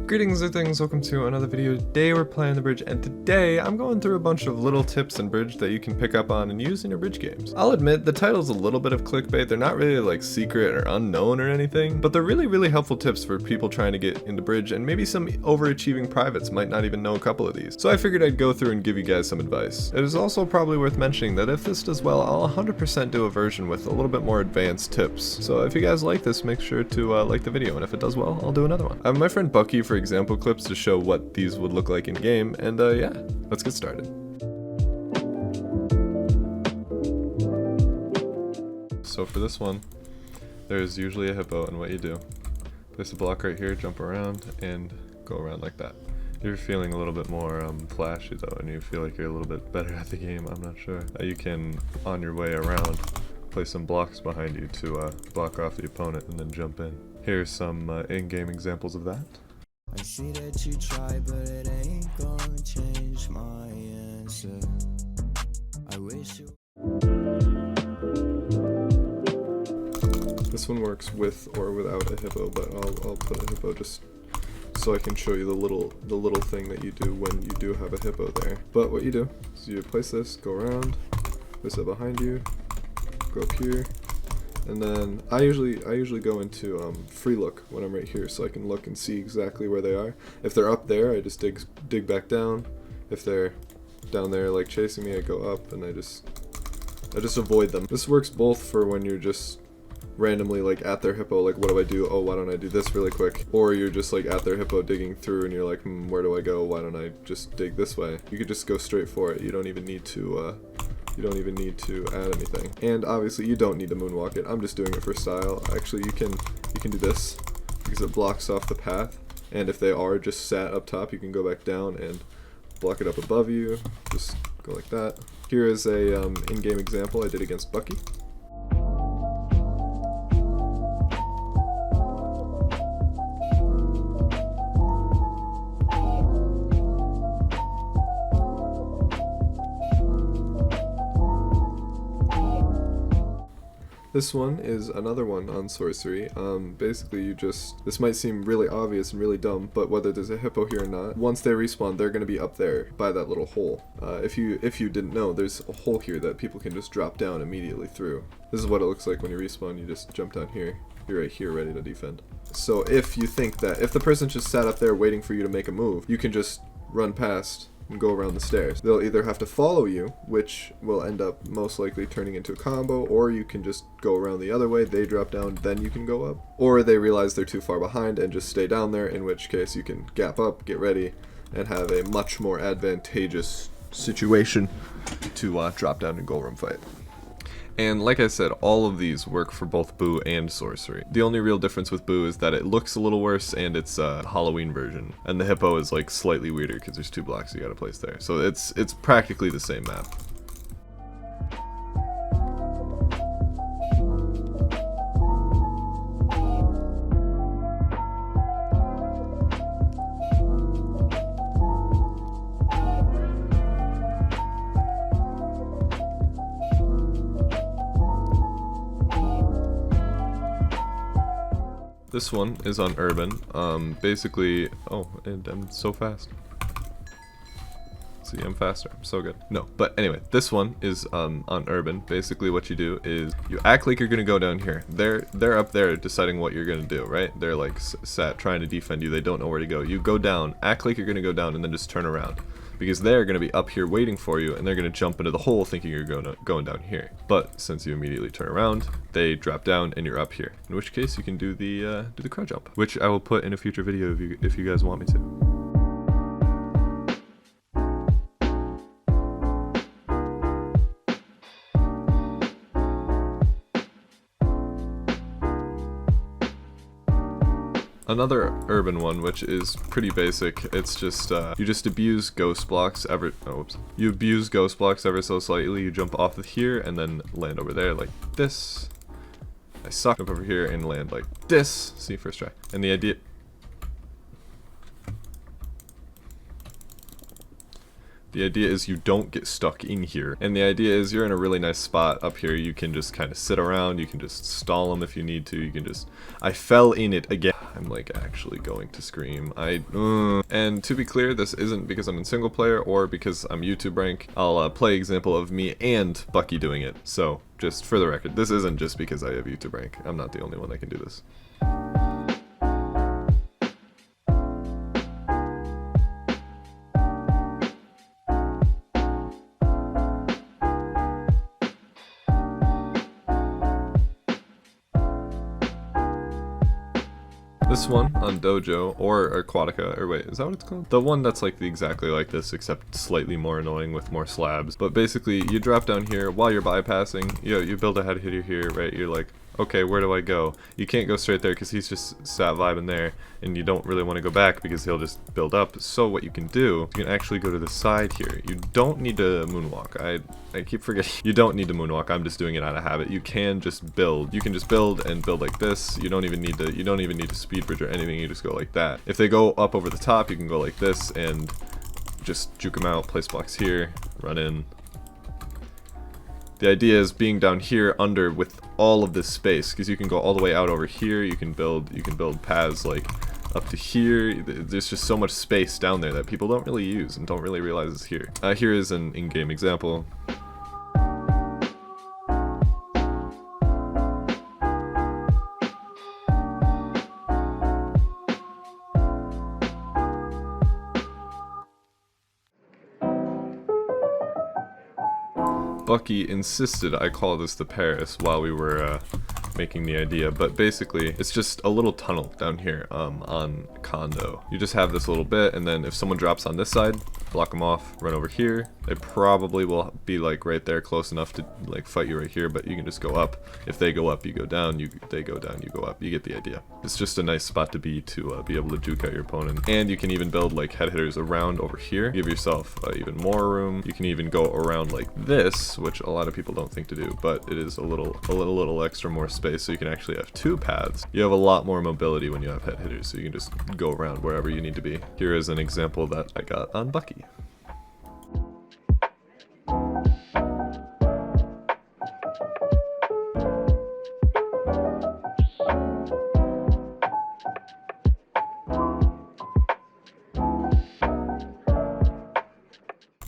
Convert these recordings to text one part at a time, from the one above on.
Greetings or things, welcome to another video. Today we're playing the bridge, and today I'm going through a bunch of little tips in bridge that you can pick up on and use in your bridge games. I'll admit, the title's a little bit of clickbait. They're not really like secret or unknown or anything, but they're really helpful tips for people trying to get into bridge, and maybe some overachieving privates might not even know a couple of these. So I figured I'd go through and give you guys some advice. It is also probably worth mentioning that if this does well, I'll 100% do a version with a little bit more advanced tips. So if you guys like this, make sure to like the video, and if it does well, I'll do another one. I have my friend Bucky for example clips to show what these would look like in game, and yeah, let's get started. So for this one, there's usually a hippo, and what you do, place a block right here, jump around, and go around like that. If you're feeling a little bit more flashy though, and you feel like you're a little bit better at the game, I'm not sure, you can, on your way around, place some blocks behind you to block off the opponent and then jump in. Here's some in-game examples of that. I see that you try, but it ain't gonna change my answer. I wish you. This one works with or without a hippo, but I'll put a hippo just so I can show you the little thing that you do when you do have a hippo there. But what you do is you place this, go around, place it behind you, go up here. And then I usually go into free look when I'm right here, so I can look and see exactly where they are. If they're up there, I just dig back down. If they're down there like chasing me, I go up and I just avoid them. This works both for when you're just randomly like at their hippo, like what do I do? Oh, why don't I do this really quick? Or you're just like at their hippo digging through and you're like, where do I go? Why don't I just dig this way? You could just go straight for it. You don't even need to add anything. And obviously you don't need to moonwalk it. I'm just doing it for style. Actually, you can do this because it blocks off the path. And if they are just sat up top, you can go back down and block it up above you. Just go like that. Here is a in-game example I did against Bucky. This one is another one on Sorcery. Basically this might seem really obvious and really dumb, but whether there's a hippo here or not, once they respawn, they're going to be up there by that little hole. If you didn't know, there's a hole here that people can just drop down immediately through. This is what it looks like when you respawn. You just jump down here. You're right here ready to defend. So if you think that if the person just sat up there waiting for you to make a move, you can just run past and go around the stairs. They'll either have to follow you, which will end up most likely turning into a combo, or you can just go around the other way, they drop down, then you can go up. Or they realize they're too far behind and just stay down there, in which case you can gap up, get ready, and have a much more advantageous situation to drop down and go room fight. And like I said, all of these work for both Boo and Sorcery. The only real difference with Boo is that it looks a little worse and it's a Halloween version. And the hippo is like slightly weirder because there's 2 blocks you gotta place there. So it's practically the same map. This one is on urban. Basically, oh, and I'm so fast. See, I'm faster. I'm so good. No, but anyway, this one is on urban. Basically, what you do is you act like you're gonna go down here. They're up there deciding what you're gonna do, right? They're like sat trying to defend you. They don't know where to go. You go down, act like you're gonna go down, and then just turn around. Because they're going to be up here waiting for you, and they're going to jump into the hole thinking you're going down here. But since you immediately turn around, they drop down and you're up here. In which case you can do the crow jump, which I will put in a future video if you guys want me to. Another urban one, which is pretty basic, it's just, you just abuse ghost blocks You abuse ghost blocks ever so slightly, you jump off of here and then land over there like this. I suck up over here and land like this. See, first try. And the idea... The idea is you don't get stuck in here. And the idea is you're in a really nice spot up here. You can just kind of sit around. You can just stall them if you need to. You can just... I fell in it again. I'm like actually going to scream. And to be clear, this isn't because I'm in single player or because I'm YouTube rank. I'll play example of me and Bucky doing it. So just for the record, this isn't just because I have YouTube rank. I'm not the only one that can do this. This one on Dojo, or Aquatica, or wait, is that what it's called? The one that's like exactly like this, except slightly more annoying with more slabs. But basically, you drop down here while you're bypassing, you build a head hitter here, right? You're like, okay, where do I go? You can't go straight there because he's just sat vibing there, and you don't really want to go back because he'll just build up. So what you can do, you can actually go to the side here. You don't need to moonwalk. I keep forgetting. You don't need to moonwalk. I'm just doing it out of habit. You can just build. You can just build and build like this. You don't even need to speed bridge or anything. You just go like that. If they go up over the top, you can go like this and just juke them out, place blocks here, run in. The idea is being down here under with all of this space, because you can go all the way out over here. You can build paths like up to here. There's just so much space down there that people don't really use and don't really realize is here. Here is an in-game example. Bucky insisted I call this the Paris while we were making the idea, but basically it's just a little tunnel down here on Condo. You just have this little bit, and then if someone drops on this side, block them off, run over here. They probably will be like right there close enough to like fight you right here, but you can just go up. If they go up, you go down. They go down, you go up. You get the idea. It's just a nice spot to be able to juke out your opponent. And you can even build like head hitters around over here. Give yourself even more room. You can even go around like this, which a lot of people don't think to do, but it is a little extra more space, so you can actually have two paths. You have a lot more mobility when you have head hitters, so you can just go around wherever you need to be. Here is an example that I got on Bucky.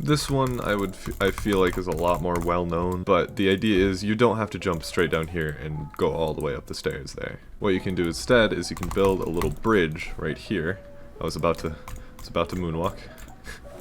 This one I feel like is a lot more well known, but the idea is you don't have to jump straight down here and go all the way up the stairs there. What you can do instead is you can build a little bridge right here. I was about to moonwalk.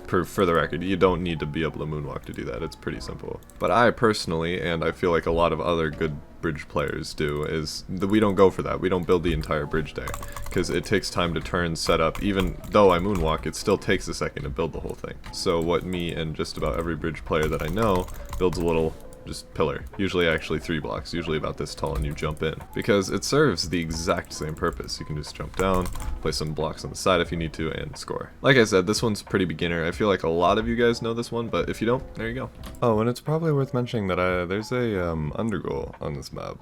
For the record, you don't need to be able to moonwalk to do that. It's pretty simple. But I personally, and I feel like a lot of other good bridge players do, is that we don't go for that. We don't build the entire bridge there, because it takes time to turn, set up. Even though I moonwalk, it still takes a second to build the whole thing. So what me and just about every bridge player that I know builds a little just pillar, usually actually 3 blocks, usually about this tall, and you jump in, because it serves the exact same purpose. You can just jump down, place some blocks on the side if you need to, and score. Like I said, this one's pretty beginner. I feel like a lot of you guys know this one, but if you don't, there you go. Oh, and it's probably worth mentioning that there's a undergoal on this map.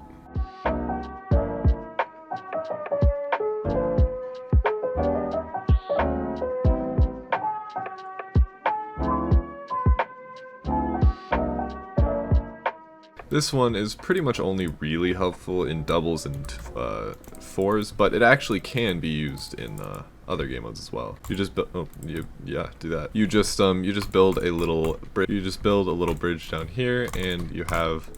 This one is pretty much only really helpful in doubles and fours, but it actually can be used in other game modes as well. You just build, do that. You just build a little bridge down here, and you have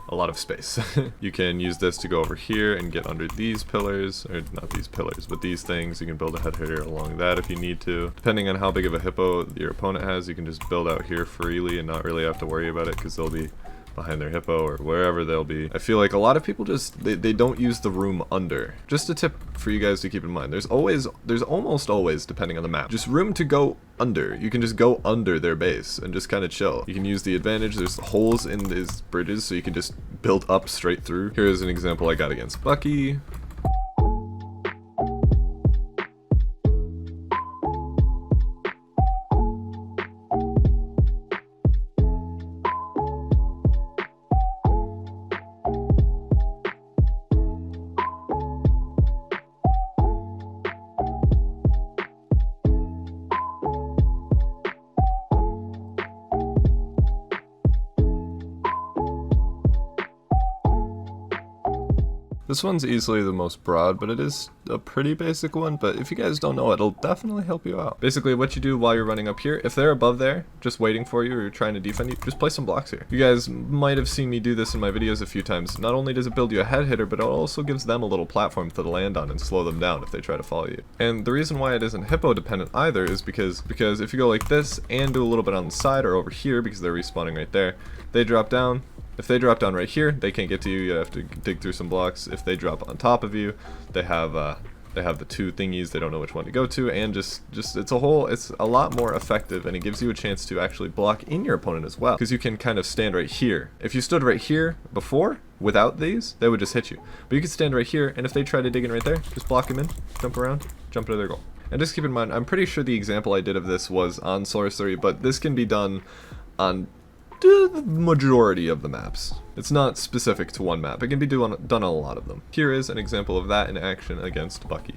a lot of space. You can use this to go over here and get under these pillars, or not these pillars, but these things. You can build a head hitter along that if you need to. Depending on how big of a hippo your opponent has, you can just build out here freely and not really have to worry about it, because they'll be behind their hippo or wherever they'll be. I feel like a lot of people just they don't use the room under. Just a tip for you guys to keep in mind. There's almost always, depending on the map, just room to go under. You can just go under their base and just kind of chill. You can use the advantage. There's holes in these bridges, so you can just build up straight through. Here's an example I got against Bucky. This one's easily the most broad, but it is a pretty basic one, but if you guys don't know, it'll definitely help you out. Basically, what you do while you're running up here, if they're above there, just waiting for you, or you're trying to defend you, just place some blocks here. You guys might have seen me do this in my videos a few times. Not only does it build you a head hitter, but it also gives them a little platform to land on and slow them down if they try to follow you. And the reason why it isn't hippo dependent either is because if you go like this and do a little bit on the side or over here, because they're respawning right there, they drop down. If they drop down right here, they can't get to you. You have to dig through some blocks. If they drop on top of you, they have the two thingies. They don't know which one to go to, and just it's a lot more effective, and it gives you a chance to actually block in your opponent as well, because you can kind of stand right here. If you stood right here before without these, they would just hit you. But you can stand right here, and if they try to dig in right there, just block them in, jump around, jump into their goal. And just keep in mind, I'm pretty sure the example I did of this was on Sorcery, but this can be done on the majority of the maps. It's not specific to one map. It can be done on a lot of them. Here is an example of that in action against Bucky.